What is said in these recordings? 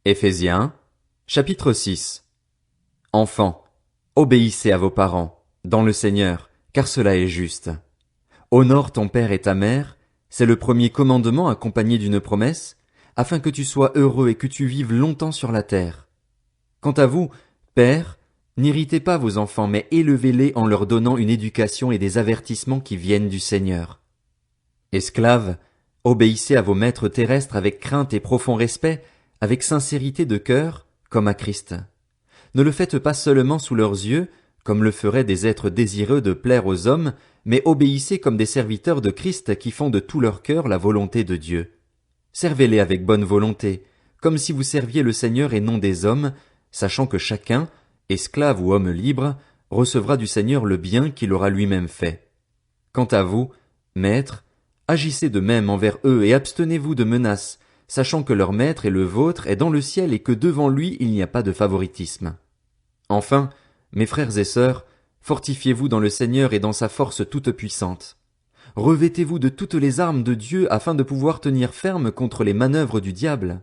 Éphésiens, chapitre 6. Enfants, obéissez à vos parents, dans le Seigneur, car cela est juste. Honore ton père et ta mère, c'est le premier commandement accompagné d'une promesse, afin que tu sois heureux et que tu vives longtemps sur la terre. Quant à vous, pères, n'irritez pas vos enfants, mais élevez-les en leur donnant une éducation et des avertissements qui viennent du Seigneur. Esclaves, obéissez à vos maîtres terrestres avec crainte et profond respect, avec sincérité de cœur, comme à Christ. Ne le faites pas seulement sous leurs yeux, comme le feraient des êtres désireux de plaire aux hommes, mais obéissez comme des serviteurs de Christ qui font de tout leur cœur la volonté de Dieu. Servez-les avec bonne volonté, comme si vous serviez le Seigneur et non des hommes, sachant que chacun, esclave ou homme libre, recevra du Seigneur le bien qu'il aura lui-même fait. Quant à vous, maîtres, agissez de même envers eux et abstenez-vous de menaces, sachant que leur maître et le vôtre est dans le ciel et que devant lui il n'y a pas de favoritisme. Enfin, mes frères et sœurs, fortifiez-vous dans le Seigneur et dans sa force toute puissante. Revêtez-vous de toutes les armes de Dieu afin de pouvoir tenir ferme contre les manœuvres du diable.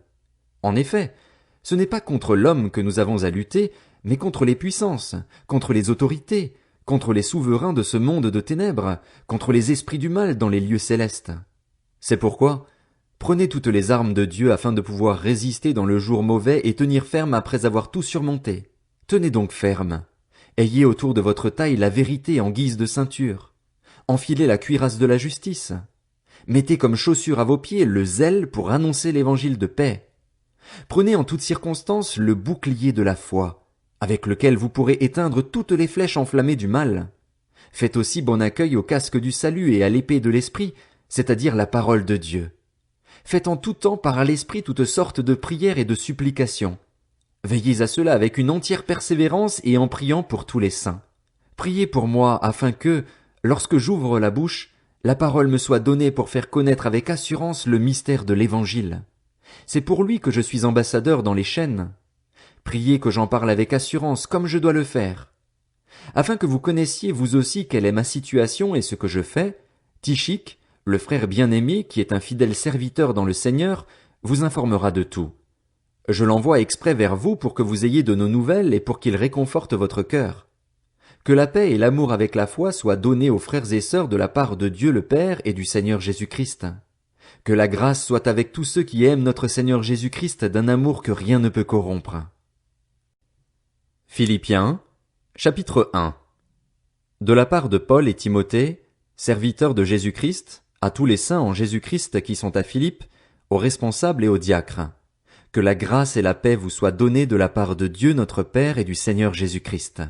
En effet, ce n'est pas contre l'homme que nous avons à lutter, mais contre les puissances, contre les autorités, contre les souverains de ce monde de ténèbres, contre les esprits du mal dans les lieux célestes. C'est pourquoi, prenez toutes les armes de Dieu afin de pouvoir résister dans le jour mauvais et tenir ferme après avoir tout surmonté. Tenez donc ferme. Ayez autour de votre taille la vérité en guise de ceinture. Enfilez la cuirasse de la justice. Mettez comme chaussure à vos pieds le zèle pour annoncer l'évangile de paix. Prenez en toutes circonstances le bouclier de la foi, avec lequel vous pourrez éteindre toutes les flèches enflammées du mal. Faites aussi bon accueil au casque du salut et à l'épée de l'esprit, c'est-à-dire la parole de Dieu. Faites en tout temps par l'esprit toutes sortes de prières et de supplications. Veillez à cela avec une entière persévérance et en priant pour tous les saints. Priez pour moi afin que, lorsque j'ouvre la bouche, la parole me soit donnée pour faire connaître avec assurance le mystère de l'Évangile. C'est pour lui que je suis ambassadeur dans les chaînes. Priez que j'en parle avec assurance comme je dois le faire. Afin que vous connaissiez vous aussi quelle est ma situation et ce que je fais, Tychik, le frère bien-aimé qui est un fidèle serviteur dans le Seigneur, vous informera de tout. Je l'envoie exprès vers vous pour que vous ayez de nos nouvelles et pour qu'il réconforte votre cœur. Que la paix et l'amour avec la foi soient donnés aux frères et sœurs de la part de Dieu le Père et du Seigneur Jésus-Christ. Que la grâce soit avec tous ceux qui aiment notre Seigneur Jésus-Christ d'un amour que rien ne peut corrompre. Philippiens, chapitre 1. De la part de Paul et Timothée, serviteurs de Jésus-Christ, à tous les saints en Jésus-Christ qui sont à Philippe, aux responsables et aux diacres. Que la grâce et la paix vous soient données de la part de Dieu notre Père et du Seigneur Jésus-Christ.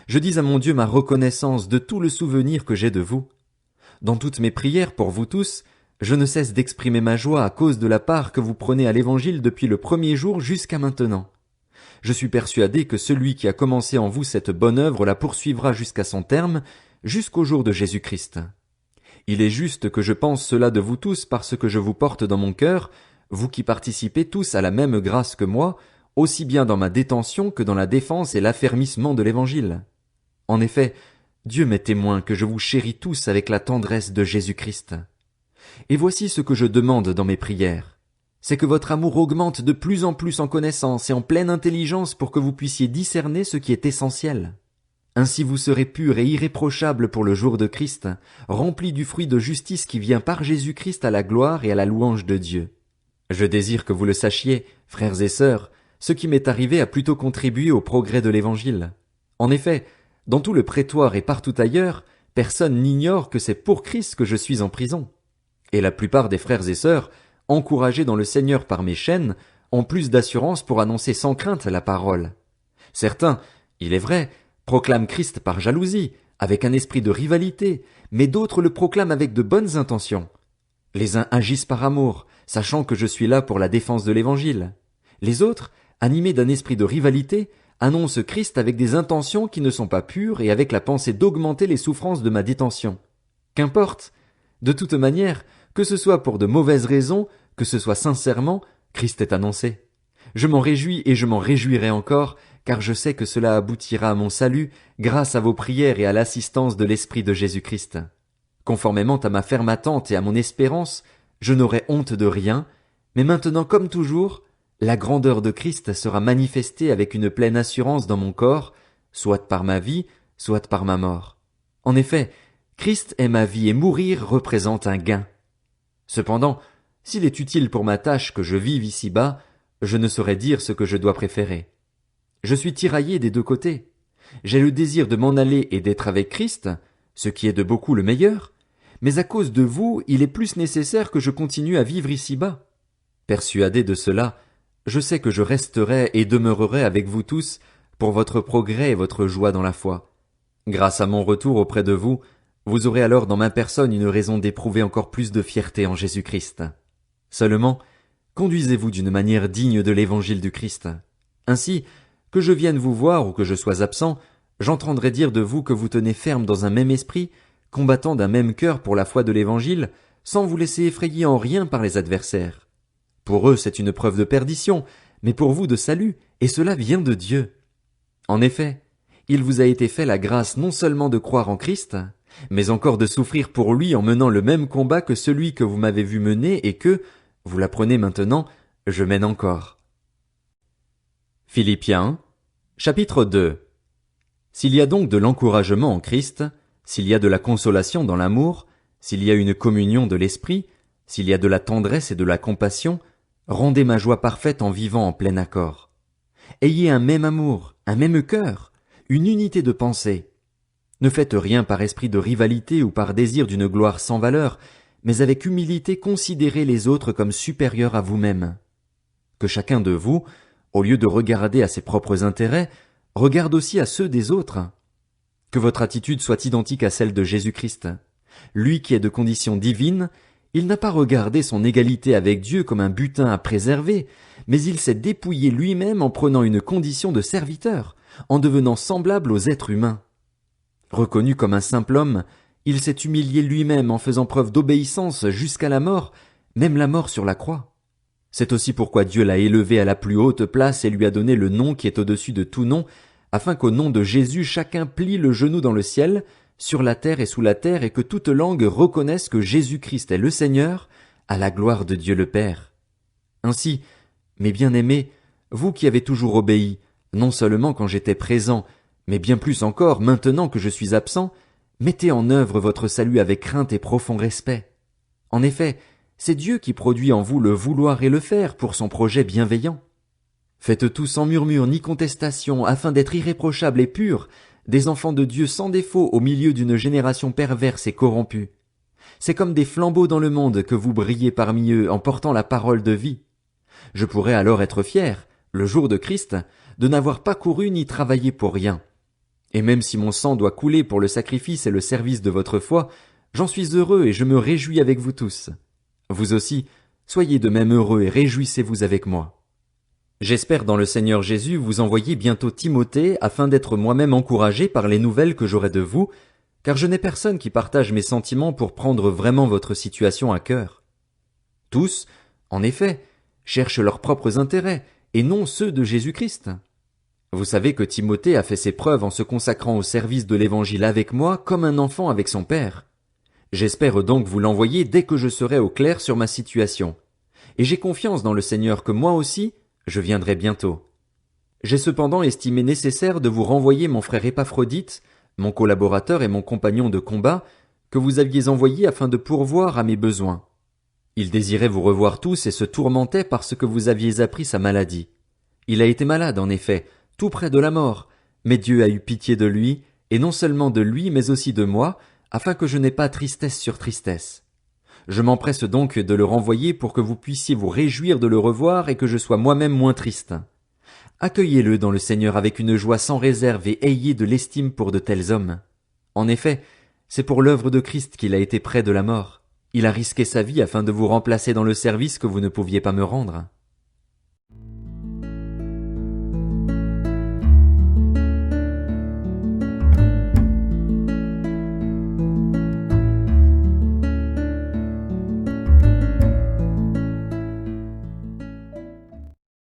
Je dis à mon Dieu ma reconnaissance de tout le souvenir que j'ai de vous. Dans toutes mes prières pour vous tous, je ne cesse d'exprimer ma joie à cause de la part que vous prenez à l'Évangile depuis le premier jour jusqu'à maintenant. Je suis persuadé que celui qui a commencé en vous cette bonne œuvre la poursuivra jusqu'à son terme, jusqu'au jour de Jésus-Christ. Il est juste que je pense cela de vous tous parce que je vous porte dans mon cœur, vous qui participez tous à la même grâce que moi, aussi bien dans ma détention que dans la défense et l'affermissement de l'Évangile. En effet, Dieu m'est témoin que je vous chéris tous avec la tendresse de Jésus-Christ. Et voici ce que je demande dans mes prières. C'est que votre amour augmente de plus en plus en connaissance et en pleine intelligence pour que vous puissiez discerner ce qui est essentiel. Ainsi vous serez purs et irréprochables pour le jour de Christ, remplis du fruit de justice qui vient par Jésus-Christ à la gloire et à la louange de Dieu. Je désire que vous le sachiez, frères et sœurs, ce qui m'est arrivé a plutôt contribué au progrès de l'Évangile. En effet, dans tout le prétoire et partout ailleurs, personne n'ignore que c'est pour Christ que je suis en prison. Et la plupart des frères et sœurs, encouragés dans le Seigneur par mes chaînes, ont plus d'assurance pour annoncer sans crainte la parole. Certains, il est vrai, proclament Christ par jalousie, avec un esprit de rivalité, mais d'autres le proclament avec de bonnes intentions. Les uns agissent par amour, sachant que je suis là pour la défense de l'Évangile. Les autres, animés d'un esprit de rivalité, annoncent Christ avec des intentions qui ne sont pas pures et avec la pensée d'augmenter les souffrances de ma détention. Qu'importe. De toute manière, que ce soit pour de mauvaises raisons, que ce soit sincèrement, Christ est annoncé. Je m'en réjouis et je m'en réjouirai encore, car je sais que cela aboutira à mon salut grâce à vos prières et à l'assistance de l'Esprit de Jésus-Christ. Conformément à ma ferme attente et à mon espérance, je n'aurai honte de rien, mais maintenant comme toujours, la grandeur de Christ sera manifestée avec une pleine assurance dans mon corps, soit par ma vie, soit par ma mort. En effet, Christ est ma vie et mourir représente un gain. Cependant, s'il est utile pour ma tâche que je vive ici-bas, je ne saurais dire ce que je dois préférer. Je suis tiraillé des deux côtés. J'ai le désir de m'en aller et d'être avec Christ, ce qui est de beaucoup le meilleur, mais à cause de vous, il est plus nécessaire que je continue à vivre ici-bas. Persuadé de cela, je sais que je resterai et demeurerai avec vous tous pour votre progrès et votre joie dans la foi. Grâce à mon retour auprès de vous, vous aurez alors dans ma personne une raison d'éprouver encore plus de fierté en Jésus-Christ. Seulement, conduisez-vous d'une manière digne de l'évangile du Christ. Ainsi, que je vienne vous voir ou que je sois absent, j'entendrai dire de vous que vous tenez ferme dans un même esprit, combattant d'un même cœur pour la foi de l'évangile, sans vous laisser effrayer en rien par les adversaires. Pour eux, c'est une preuve de perdition, mais pour vous de salut, et cela vient de Dieu. En effet, il vous a été fait la grâce non seulement de croire en Christ, mais encore de souffrir pour lui en menant le même combat que celui que vous m'avez vu mener et que, vous l'apprenez maintenant, je mène encore. Philippiens, chapitre 2. S'il y a donc de l'encouragement en Christ, s'il y a de la consolation dans l'amour, s'il y a une communion de l'esprit, s'il y a de la tendresse et de la compassion, rendez ma joie parfaite en vivant en plein accord. Ayez un même amour, un même cœur, une unité de pensée. Ne faites rien par esprit de rivalité ou par désir d'une gloire sans valeur, mais avec humilité considérez les autres comme supérieurs à vous-même. Que chacun de vous, au lieu de regarder à ses propres intérêts, regarde aussi à ceux des autres. Que votre attitude soit identique à celle de Jésus-Christ. Lui qui est de condition divine, il n'a pas regardé son égalité avec Dieu comme un butin à préserver, mais il s'est dépouillé lui-même en prenant une condition de serviteur, en devenant semblable aux êtres humains. Reconnu comme un simple homme, il s'est humilié lui-même en faisant preuve d'obéissance jusqu'à la mort, même la mort sur la croix. C'est aussi pourquoi Dieu l'a élevé à la plus haute place et lui a donné le nom qui est au-dessus de tout nom, afin qu'au nom de Jésus chacun plie le genou dans le ciel, sur la terre et sous la terre, et que toute langue reconnaisse que Jésus-Christ est le Seigneur, à la gloire de Dieu le Père. Ainsi, mes bien-aimés, vous qui avez toujours obéi, non seulement quand j'étais présent, mais bien plus encore maintenant que je suis absent, mettez en œuvre votre salut avec crainte et profond respect. En effet, c'est Dieu qui produit en vous le vouloir et le faire pour son projet bienveillant. Faites tout sans murmure ni contestation, afin d'être irréprochables et purs, des enfants de Dieu sans défaut au milieu d'une génération perverse et corrompue. C'est comme des flambeaux dans le monde que vous brillez parmi eux en portant la parole de vie. Je pourrais alors être fier, le jour de Christ, de n'avoir pas couru ni travaillé pour rien. Et même si mon sang doit couler pour le sacrifice et le service de votre foi, j'en suis heureux et je me réjouis avec vous tous. Vous aussi, soyez de même heureux et réjouissez-vous avec moi. J'espère dans le Seigneur Jésus vous envoyer bientôt Timothée afin d'être moi-même encouragé par les nouvelles que j'aurai de vous, car je n'ai personne qui partage mes sentiments pour prendre vraiment votre situation à cœur. Tous, en effet, cherchent leurs propres intérêts et non ceux de Jésus-Christ. Vous savez que Timothée a fait ses preuves en se consacrant au service de l'Évangile avec moi comme un enfant avec son père. J'espère donc vous l'envoyer dès que je serai au clair sur ma situation. Et j'ai confiance dans le Seigneur que moi aussi, je viendrai bientôt. J'ai cependant estimé nécessaire de vous renvoyer mon frère Épaphrodite, mon collaborateur et mon compagnon de combat, que vous aviez envoyé afin de pourvoir à mes besoins. Il désirait vous revoir tous et se tourmentait parce que vous aviez appris sa maladie. Il a été malade, en effet, tout près de la mort, mais Dieu a eu pitié de lui, et non seulement de lui, mais aussi de moi, afin que je n'aie pas tristesse sur tristesse. Je m'empresse donc de le renvoyer pour que vous puissiez vous réjouir de le revoir et que je sois moi-même moins triste. Accueillez-le dans le Seigneur avec une joie sans réserve et ayez de l'estime pour de tels hommes. En effet, c'est pour l'œuvre de Christ qu'il a été près de la mort. Il a risqué sa vie afin de vous remplacer dans le service que vous ne pouviez pas me rendre.